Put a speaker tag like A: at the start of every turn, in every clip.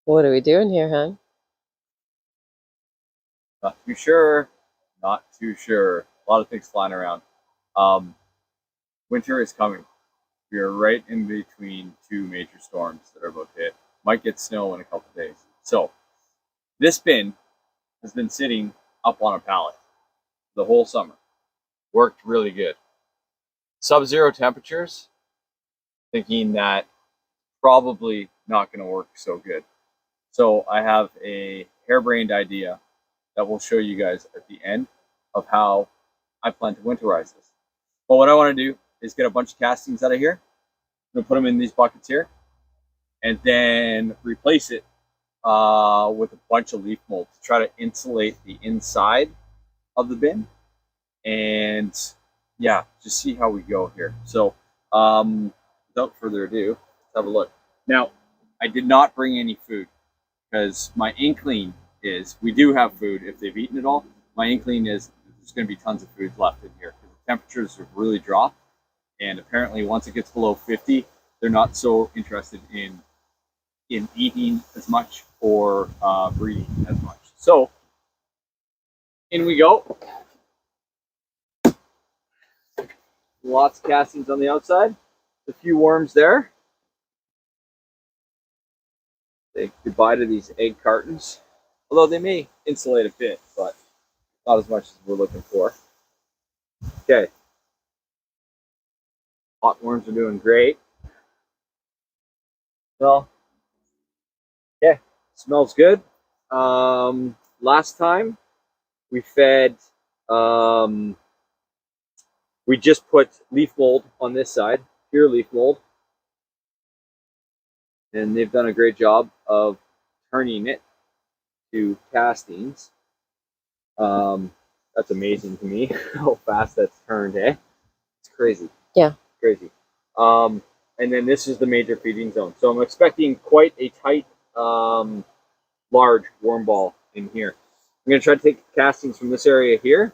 A: What are we doing here, hon?
B: Not too sure. Not too sure. A lot of things flying around. Um, Winter is coming. We are right in between two major storms that are about to hit. Might get snow in a couple days. So this bin has been sitting up on a pallet the whole summer. Worked really good. Sub-zero temperatures, thinking that probably not going to work so good. So I have a harebrained idea that we'll show you guys at the end of how I plan to winterize this. But what I want to do is get a bunch of castings out of here. I'm going to put them in these buckets here and then replace it with a bunch of leaf mold to try to insulate the inside of the bin. And yeah, just see how we go here. So without further ado, let's have a look. Now, I did not bring any food because my inkling is we do have food if they've eaten it all. My inkling is there's going to be tons of food left in here because the temperatures have really dropped. And apparently, once it gets below 50, they're not so interested in eating as much or breeding as much. So in we go. Lots of castings on the outside. A few worms there. Say goodbye to these egg cartons. Although they may insulate a bit, but not as much as we're looking for. Okay. Hot worms are doing great. Well, yeah, smells good. Last time we fed, we just put leaf mold on this side, pure leaf mold. And they've done a great job of turning it to castings. That's amazing to me how fast that's turned, eh? It's crazy.
A: Yeah.
B: Crazy. And then this is the major feeding zone. So I'm expecting quite a tight, large worm ball in here. I'm going to try to take castings from this area here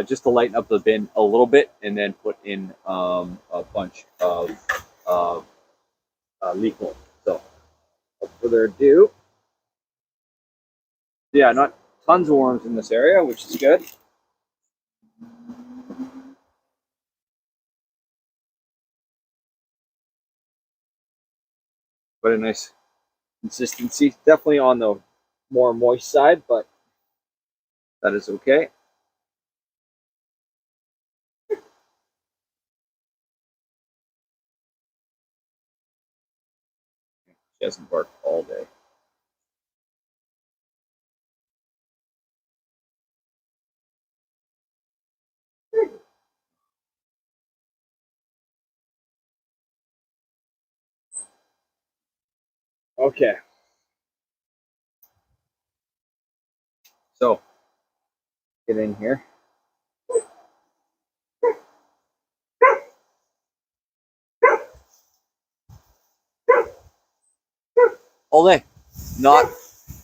B: just to lighten up the bin a little bit and then put in a bunch of leaf mold. So without further ado, yeah, not tons of worms in this area, which is good. But a nice consistency. Definitely on the more moist side, but that is okay. She hasn't barked all day. Okay. So, get in here. All day. Not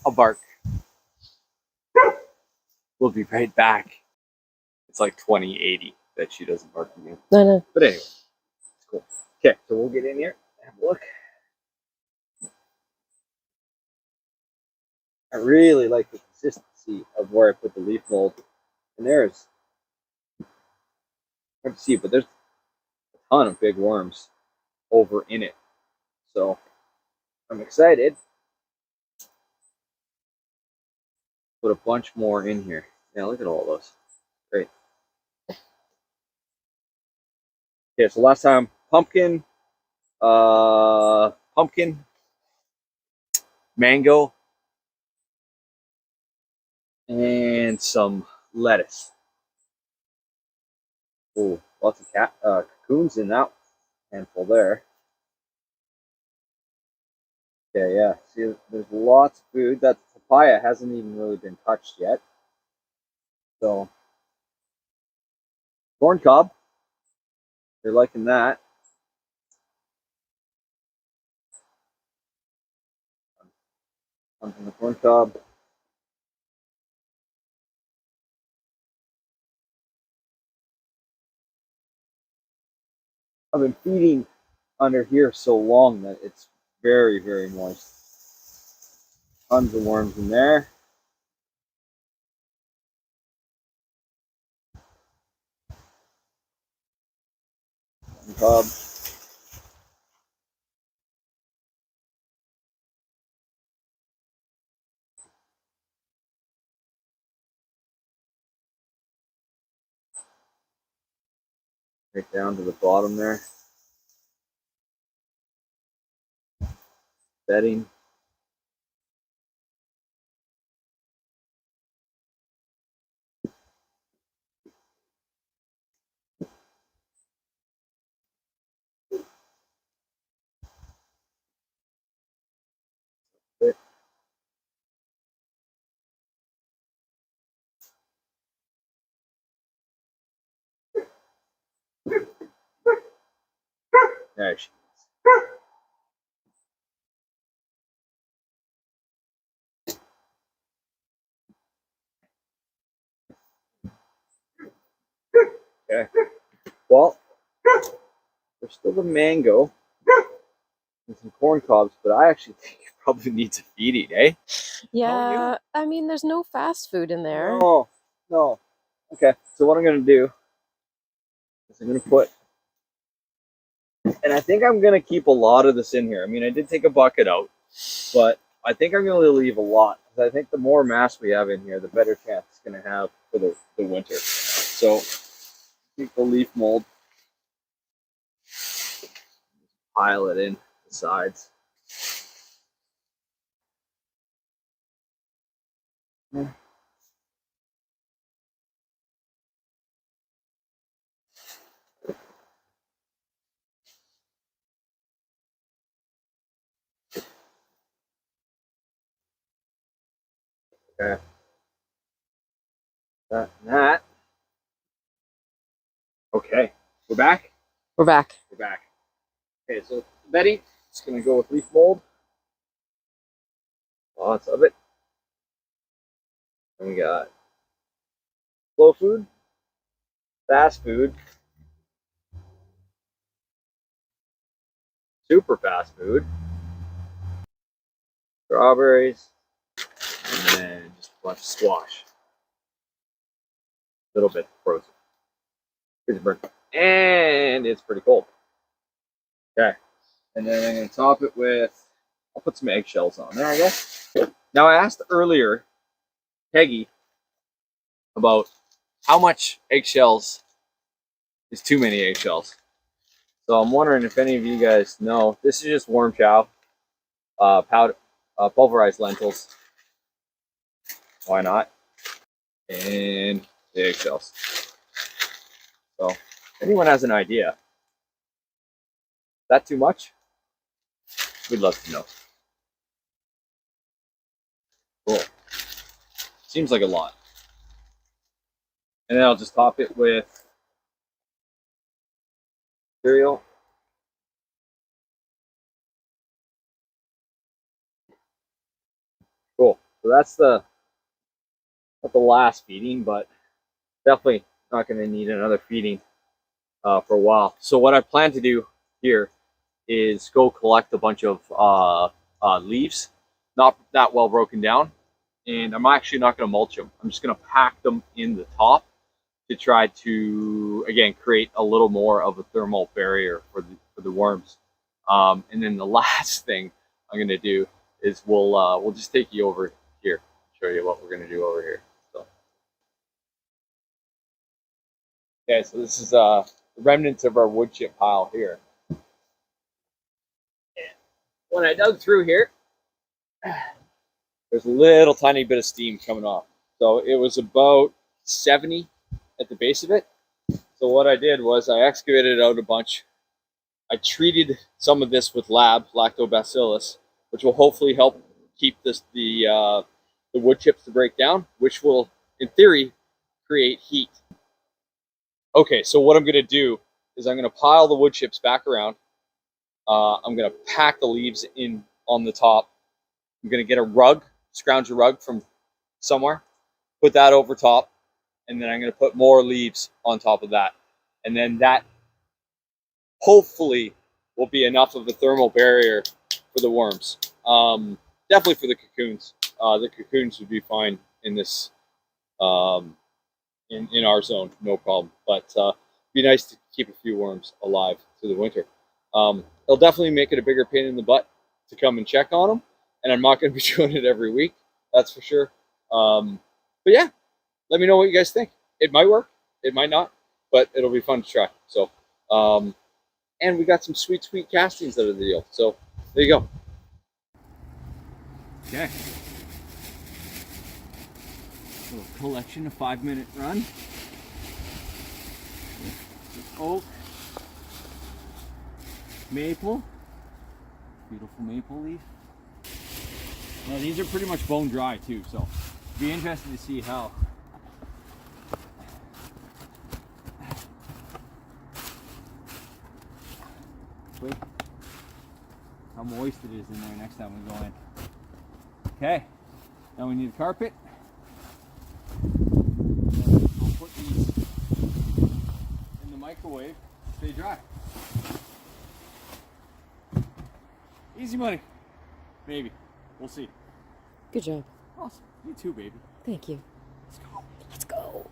B: a bark. We'll be right back. It's like 2080 that she doesn't bark at me.
A: No.
B: But anyway, it's cool. Okay, so we'll get in here and have a look. I really like the consistency of where I put the leaf mold. And there's, hard to see, but there's a ton of big worms over in it. So I'm excited. Put a bunch more in here. Yeah, look at all those. Great. Okay, so last time pumpkin, mango, and some lettuce. Ooh, lots of cocoons in that handful there. Okay, yeah. See, there's lots of food. That papaya hasn't even really been touched yet. So, corn cob. They're liking that. On the corn cob. I've been feeding under here so long that it's very, very moist. Tons of worms in there. Cub. Right down to the bottom there. Bedding. There she is. Okay. Well, there's still the mango and some corn cobs, but I actually think it probably needs a feeding, eh?
A: Yeah, I mean, there's no fast food in there.
B: No, no. Okay, so what I'm gonna do is I'm gonna put, and I think I'm gonna keep a lot of this in here. I mean, I did take a bucket out, but I think I'm gonna leave a lot because I think the more mass we have in here, the better chance it's gonna have for the winter. So, keep the leaf mold, pile it in the sides. Okay. That and that. Okay, we're back.
A: We're back.
B: We're back. Okay, so Betty, just gonna go with leaf mold. Lots of it. And we got slow food, fast food, super fast food, strawberries, and then just a bunch of squash. A little bit frozen. And it's pretty cold. Okay. And then I'm going to top it with, I'll put some eggshells on there, I guess. Now, I asked earlier, Peggy, about how much eggshells is too many eggshells. So I'm wondering if any of you guys know. This is just warm chow, pulverized lentils. Why not? And the eggshells. So, if anyone has an idea, is that too much? We'd love to know. Cool. Seems like a lot. And then I'll just top it with cereal. Cool. So that's not the last feeding, but definitely not going to need another feeding for a while. So what I plan to do here is go collect a bunch of leaves, not that well broken down, and I'm actually not going to mulch them. I'm just going to pack them in the top to try to, again, create a little more of a thermal barrier for the worms. And then the last thing I'm going to do is we'll just take you over here, show you what we're going to do over here. So, okay, so this is the remnants of our wood chip pile here. And when I dug through here, there's a little tiny bit of steam coming off. So it was about 70 at the base of it. So what I did was I excavated out a bunch. I treated some of this with lactobacillus, which will hopefully help keep the wood chips to break down, which will, in theory, create heat. Okay, so what I'm going to do is I'm going to pile the wood chips back around. I'm going to pack the leaves in on the top. I'm going to get a rug, scrounge a rug from somewhere, put that over top, and then I'm going to put more leaves on top of that. And then that hopefully will be enough of a thermal barrier for the worms. Definitely for the cocoons. the cocoons would be fine in this in our zone, no problem. But be nice to keep a few worms alive through the winter. It'll definitely make it a bigger pain in the butt to come and check on them, and I'm not going to be doing it every week, that's for sure. But yeah, let me know what you guys think. It might work, it might not, but it'll be fun to try. So, and we got some sweet, sweet castings out of the deal. So there you go. Okay. Little collection, a 5-minute run. Oak, maple, beautiful maple leaf. Now these are pretty much bone dry too, so be interested to see how moist it is in there next time we go in. Okay, now we need a carpet. We'll put these in the microwave to stay dry. Easy money. Maybe. We'll see.
A: Good job.
B: Awesome. You too, baby.
A: Thank you.
B: Let's go.
A: Let's go.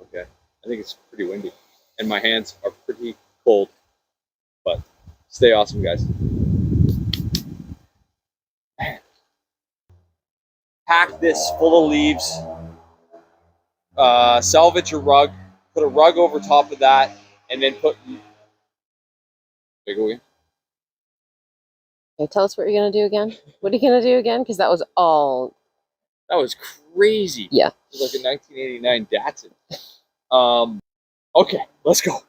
B: Okay. I think it's pretty windy. And my hands are pretty cold. But stay awesome, guys. Man. Pack this full of leaves. Salvage a rug. Put a rug over top of that. And then put... There you go again.
A: Okay, tell us what you're going to do again. What are you going to do again? Because that was all...
B: That was crazy.
A: Yeah.
B: It was like a 1989 Datsun. Okay, let's go.